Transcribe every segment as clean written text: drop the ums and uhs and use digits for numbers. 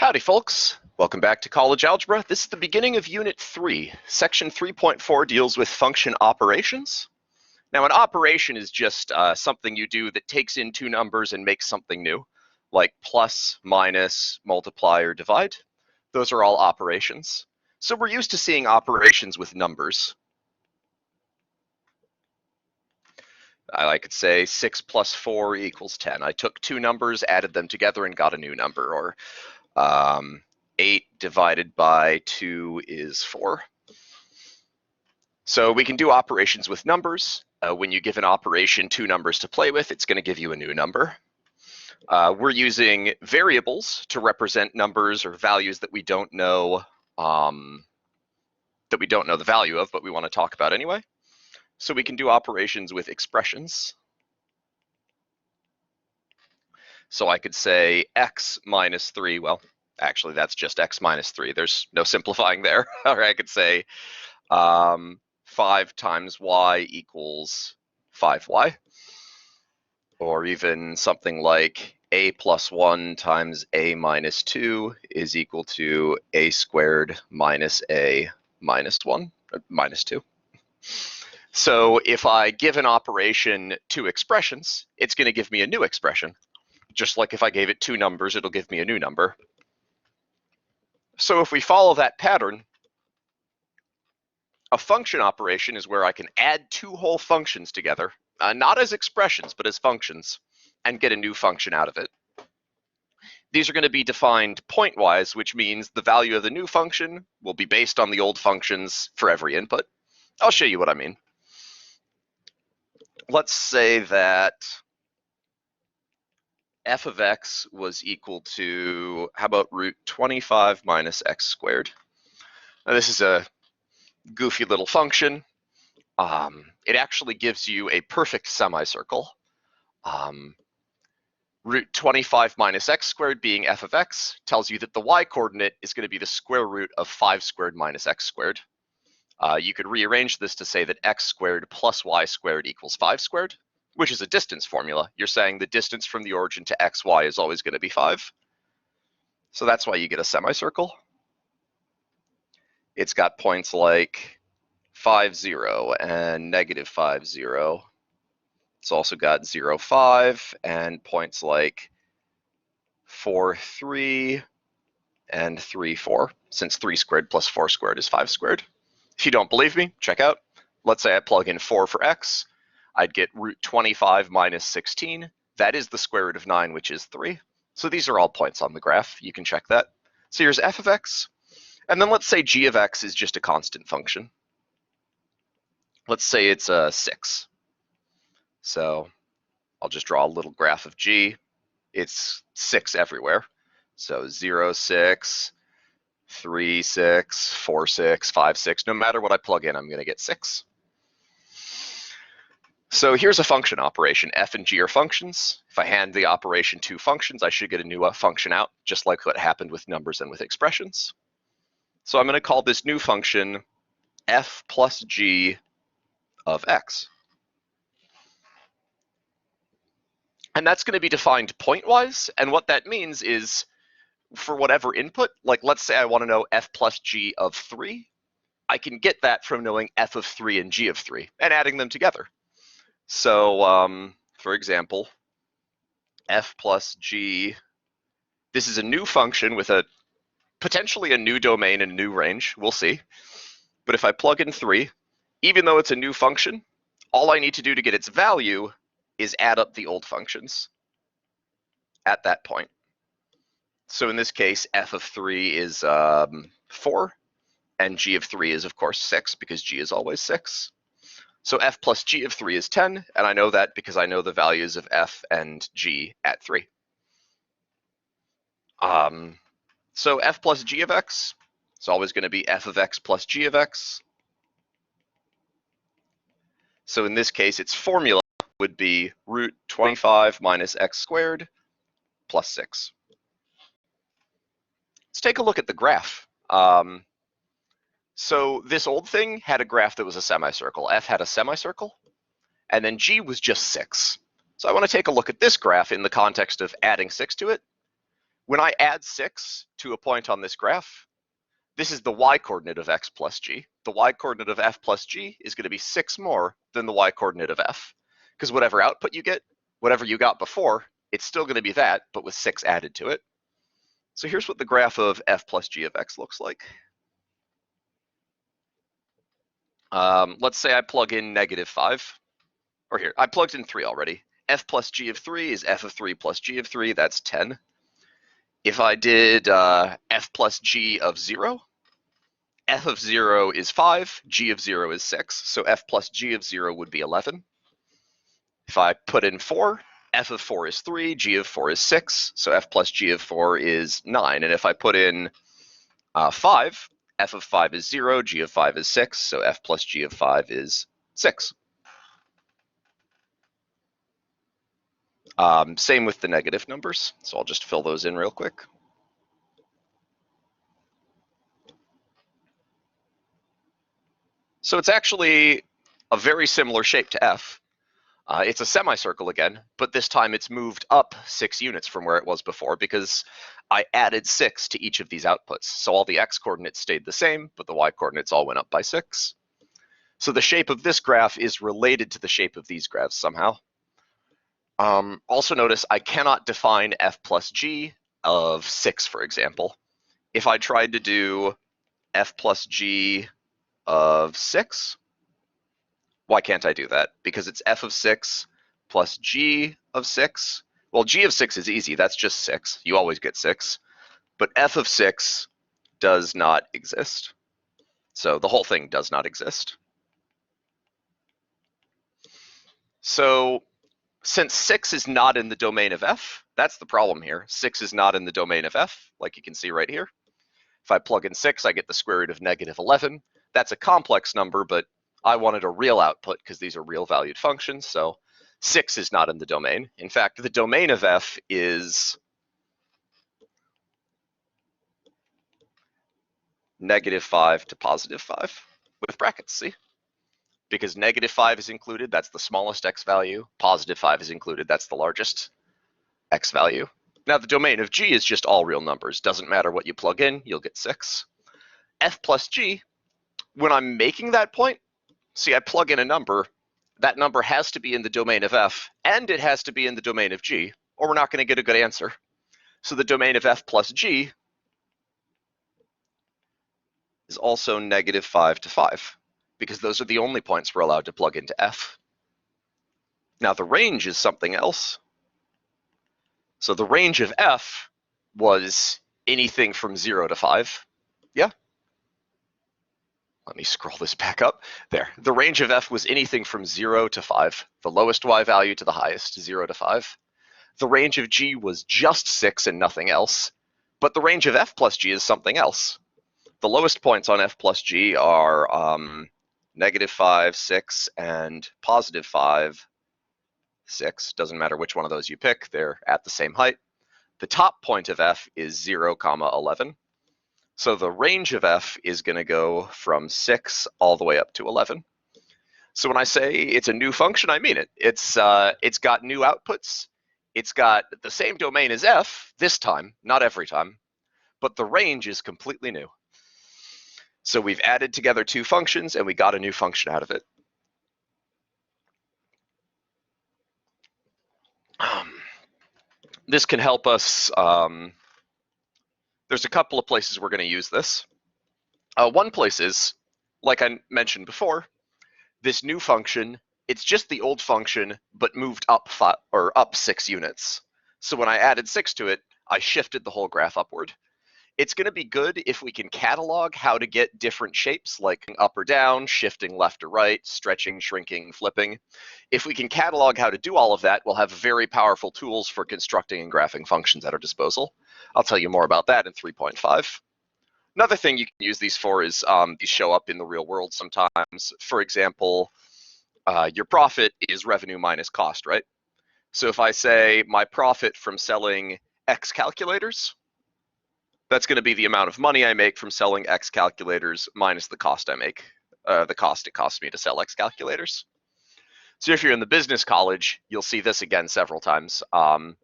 Howdy, folks. Welcome back to College Algebra. This is the beginning of Unit 3. Section 3.4 deals with function operations. Now, an operation is just something you do that takes in two numbers and makes something new, like plus, minus, multiply, or divide. Those are all operations. So we're used to seeing operations with numbers. I could say 6 plus 4 equals 10. I took two numbers, added them together, and got a new number. Or 8 divided by 2 is 4. So we can do operations with numbers. When you give an operation two numbers to play with, it's going to give you a new number. We're using variables to represent numbers or values that we don't know the value of, but we want to talk about anyway. So we can do operations with expressions. So I could say x minus 3, well, actually that's just x minus 3. There's no simplifying there. Or I could say 5 times y equals 5y. Or even something like a plus 1 times a minus 2 is equal to a squared minus a minus 1, or minus 2. So if I give an operation two expressions, it's going to give me a new expression. Just like if I gave it two numbers, it'll give me a new number. So if we follow that pattern, a function operation is where I can add two whole functions together, not as expressions, but as functions, and get a new function out of it. These are going to be defined pointwise, which means the value of the new function will be based on the old functions for every input. I'll show you what I mean. Let's say that f of x was equal to, how about root 25 minus x squared? Now this is a goofy little function. It actually gives you a perfect semicircle. Root 25 minus x squared being f of x tells you that the y coordinate is going to be the square root of 5 squared minus x squared. You could rearrange this to say that x squared plus y squared equals 5 squared, which is a distance formula. You're saying the distance from the origin to xy is always going to be 5. So that's why you get a semicircle. It's got points like 5, 0 and negative 5, 0. It's also got 0, 5 and points like 4, 3 and 3, 4, since 3 squared plus 4 squared is 5 squared. If you don't believe me, check out. Let's say I plug in 4 for x. I'd get root 25 minus 16. That is the square root of 9, which is 3. So these are all points on the graph. You can check that. So here's f of x. And then let's say g of x is just a constant function. Let's say it's a 6. So I'll just draw a little graph of g. It's 6 everywhere. So 0, 6, 3, 6, 4, 6, 5, 6. No matter what I plug in, I'm going to get 6. So here's a function operation. F and g are functions. If I hand the operation two functions, I should get a new function out, just like what happened with numbers and with expressions. So I'm going to call this new function f plus g of x. And that's going to be defined pointwise. And what that means is for whatever input, like let's say I want to know f plus g of 3, I can get that from knowing f of 3 and g of 3 and adding them together. So for example, f plus g, this is a new function with a potentially a new domain and a new range, we'll see. But if I plug in 3, even though it's a new function, all I need to do to get its value is add up the old functions at that point. So in this case, f of 3 is 4, and g of 3 is, of course, 6, because g is always 6. So f plus g of 3 is 10, and I know that because I know the values of f and g at 3. So f plus g of x is always going to be f of x plus g of x. So in this case, its formula would be root 25 minus x squared plus 6. Let's take a look at the graph. So this old thing had a graph that was a semicircle. F had a semicircle, and then g was just 6. So I want to take a look at this graph in the context of adding 6 to it. When I add 6 to a point on this graph, this is the y-coordinate of x plus g. The y-coordinate of f plus g is going to be 6 more than the y-coordinate of f, because whatever output you get, whatever you got before, it's still going to be that, but with 6 added to it. So here's what the graph of f plus g of x looks like. Let's say I plug in -5, or here, I plugged in 3 already. F plus g of 3 is f of 3 plus g of 3, that's 10. If I did f plus g of 0, f of 0 is 5, g of 0 is 6, so f plus g of 0 would be 11. If I put in 4, f of 4 is 3, g of 4 is 6, so f plus g of 4 is 9. And if I put in 5, f of 5 is 0, g of 5 is 6, so f plus g of 5 is 6. Same with the negative numbers, so I'll just fill those in real quick. So it's actually a very similar shape to f. It's a semicircle again, but this time it's moved up 6 units from where it was before because I added 6 to each of these outputs. So all the x-coordinates stayed the same, but the y-coordinates all went up by 6. So the shape of this graph is related to the shape of these graphs somehow. Also notice I cannot define f plus g of 6, for example. If I tried to do f plus g of 6, why can't I do that? Because it's f of 6 plus g of 6. Well, g of 6 is easy. That's just 6. You always get 6. But f of 6 does not exist. So the whole thing does not exist. So since 6 is not in the domain of f, that's the problem here. 6 is not in the domain of f, like you can see right here. If I plug in 6, I get the square root of -11. That's a complex number, but I wanted a real output because these are real valued functions, so 6 is not in the domain. In fact, the domain of f is -5 to +5 with brackets, see? Because -5 is included, that's the smallest x value. +5 is included, that's the largest x value. Now the domain of g is just all real numbers. Doesn't matter what you plug in, you'll get 6. F plus g, when I'm making that point, see, I plug in a number, that number has to be in the domain of f, and it has to be in the domain of g, or we're not going to get a good answer. So the domain of f plus g is also -5 to 5, because those are the only points we're allowed to plug into f. Now the range is something else. So the range of f was anything from 0 to 5. Yeah? Let me scroll this back up. There. The range of f was anything from 0 to 5, the lowest y value to the highest, 0 to 5. The range of g was just 6 and nothing else, but the range of f plus g is something else. The lowest points on f plus g are -5, 6, and +5, 6. Doesn't matter which one of those you pick, they're at the same height. The top point of f is 0, 11. So the range of f is going to go from 6 all the way up to 11. So when I say it's a new function, I mean it. It's got new outputs. It's got the same domain as f this time, not every time, but the range is completely new. So we've added together 2 functions and we got a new function out of it. This can help us. There's a couple of places we're going to use this. One place is, like I mentioned before, this new function, it's just the old function, but moved up 6 units. So when I added 6 to it, I shifted the whole graph upward. It's going to be good if we can catalog how to get different shapes, like up or down, shifting left or right, stretching, shrinking, flipping. If we can catalog how to do all of that, we'll have very powerful tools for constructing and graphing functions at our disposal. I'll tell you more about that in 3.5. Another thing you can use these for is these show up in the real world sometimes. For example, your profit is revenue minus cost, right? So if I say my profit from selling X calculators, that's going to be the amount of money I make from selling X calculators minus the cost I make, the cost it costs me to sell X calculators. So if you're in the business college, you'll see this again several times.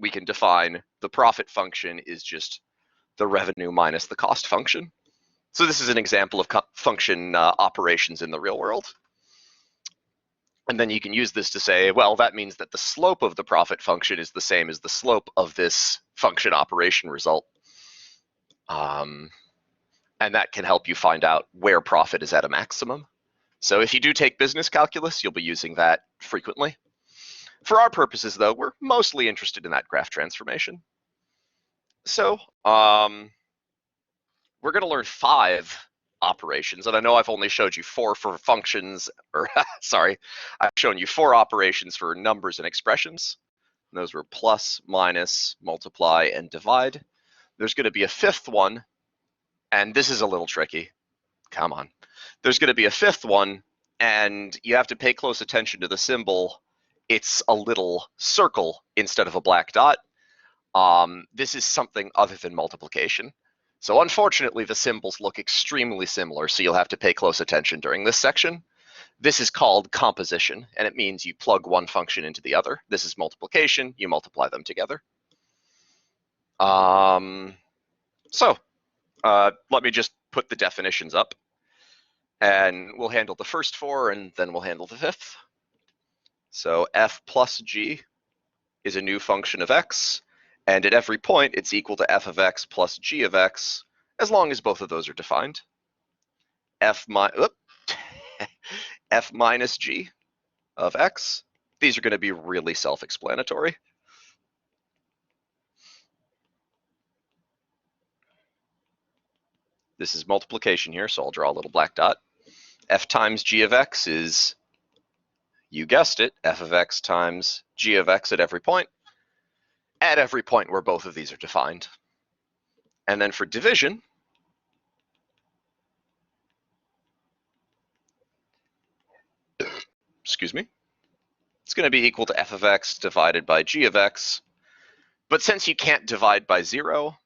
We can define the profit function is just the revenue minus the cost function. So this is an example of function operations in the real world. And then you can use this to say, well, that means that the slope of the profit function is the same as the slope of this function operation result. And that can help you find out where profit is at a maximum. So if you do take business calculus, you'll be using that frequently. For our purposes, though, we're mostly interested in that graph transformation. So we're going to learn 5 operations, and I know I've only showed you 4 for functions, or sorry, I've shown you 4 operations for numbers and expressions. And those were plus, minus, multiply, and divide. There's going to be a 5th one, and this is a little tricky. Come on. There's going to be a 5th one, and you have to pay close attention to the symbol. It's a little circle instead of a black dot. This is something other than multiplication. So unfortunately, the symbols look extremely similar, so you'll have to pay close attention during this section. This is called composition, and it means you plug one function into the other. This is multiplication, you multiply them together. Let me just put the definitions up, and we'll handle the first 4, and then we'll handle the 5th. So f plus g is a new function of x, and at every point it's equal to f of x plus g of x, as long as both of those are defined. F minus g of x, these are going to be really self-explanatory. This is multiplication here, so I'll draw a little black dot. F times g of x is, you guessed it, f of x times g of x at every point where both of these are defined. And then for division, excuse me, it's going to be equal to f of x divided by g of x. But since you can't divide by 0,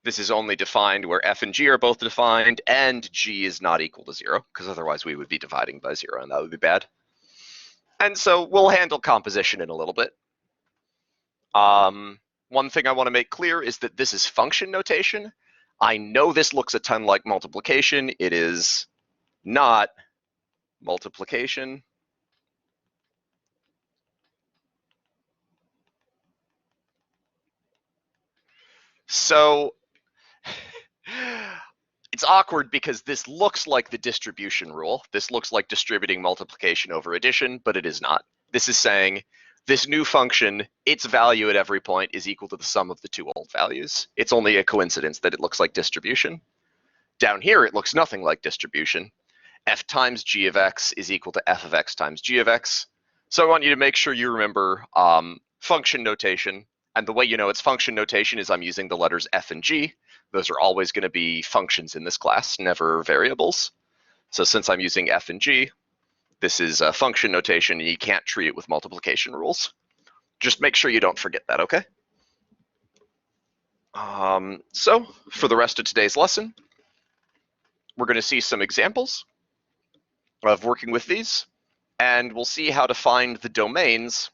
this is only defined where f and g are both defined and g is not equal to 0, because otherwise we would be dividing by 0, and that would be bad. And so we'll handle composition in a little bit. One thing I want to make clear is that this is function notation. I know this looks a ton like multiplication. It is not multiplication. So it's awkward because this looks like the distribution rule. This looks like distributing multiplication over addition, but it is not. This is saying this new function, its value at every point is equal to the sum of the 2 old values. It's only a coincidence that it looks like distribution. Down here, it looks nothing like distribution. F times g of x is equal to f of x times g of x. So I want you to make sure you remember function notation. And the way you know it's function notation is I'm using the letters f and g. Those are always going to be functions in this class, never variables. So since I'm using f and g, this is a function notation, and you can't treat it with multiplication rules. Just make sure you don't forget that, okay? So for the rest of today's lesson, we're going to see some examples of working with these, and we'll see how to find the domains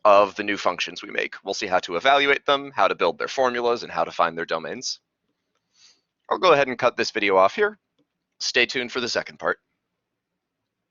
of the new functions we make. We'll see how to evaluate them, how to build their formulas, and how to find their domains. I'll go ahead and cut this video off here. Stay tuned for the second part.